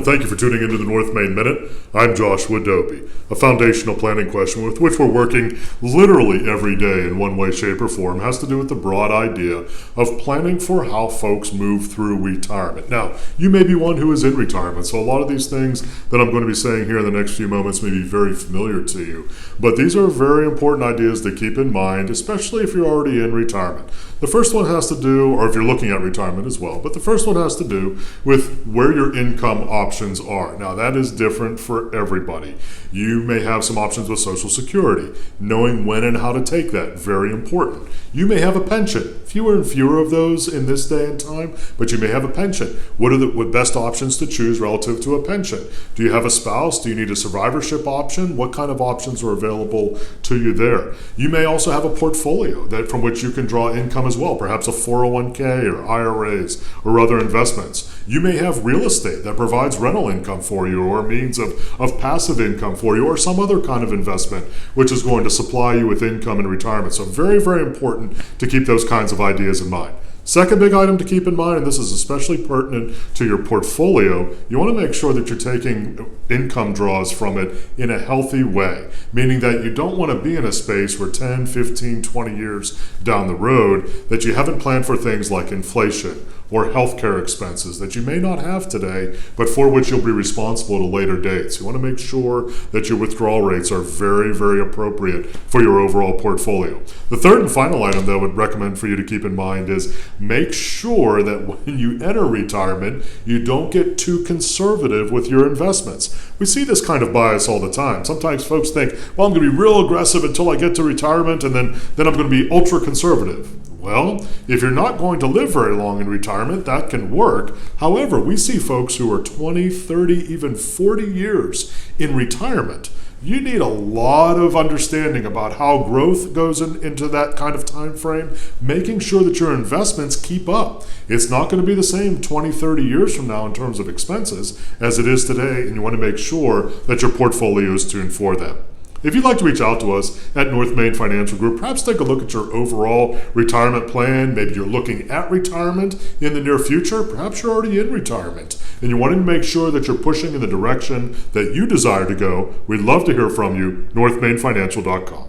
thank you for tuning into the North Main Minute. I'm Joshua Dopey. A foundational planning question with which we're working literally every day in one way, shape, or form has to do with the broad idea of planning for how folks move through retirement. Now, you may be one who is in retirement, so a lot of these things that I'm going to be saying here in the next few moments may be very familiar to you. But these are very important ideas to keep in mind, especially if you're already in retirement. The first one has to do, or if you're looking at retirement as well, but the first one has to do with where your income options are. Now, that is different for everybody. You may have some options with Social Security. Knowing when and how to take that, very important. You may have a pension. Fewer and fewer of those in this day and time, but you may have a pension. What are the best options to choose relative to a pension? Do you have a spouse? Do you need a survivorship option? What kind of options are available to you there? You may also have a portfolio that from which you can draw income as well, perhaps a 401k or IRAs or other investments. You may have real estate that provides rental income for you or a means of passive income for you or some other kind of investment which is going to supply you with income in retirement. So very, very important to keep those kinds of ideas in mind. Second big item to keep in mind, and this is especially pertinent to your portfolio, you want to make sure that you're taking income draws from it in a healthy way, meaning that you don't want to be in a space where 10, 15, 20 years down the road that you haven't planned for things like inflation or healthcare expenses that you may not have today, but for which you'll be responsible at a later date. So you want to make sure that your withdrawal rates are very, very appropriate for your overall portfolio. The third and final item that I would recommend for you to keep in mind is make sure that when you enter retirement, you don't get too conservative with your investments. We see this kind of bias all the time. Sometimes folks think, well, I'm going to be real aggressive until I get to retirement, and then I'm going to be ultra conservative. Well, if you're not going to live very long in retirement, that can work. However, we see folks who are 20, 30, even 40 years in retirement. You need a lot of understanding about how growth goes into that kind of time frame, making sure that your investments keep up. It's not going to be the same 20, 30 years from now in terms of expenses as it is today, and you want to make sure that your portfolio is tuned for that. If you'd like to reach out to us at North Main Financial Group, perhaps take a look at your overall retirement plan. Maybe you're looking at retirement in the near future. Perhaps you're already in retirement and you're wanting to make sure that you're pushing in the direction that you desire to go. We'd love to hear from you. NorthMainFinancial.com.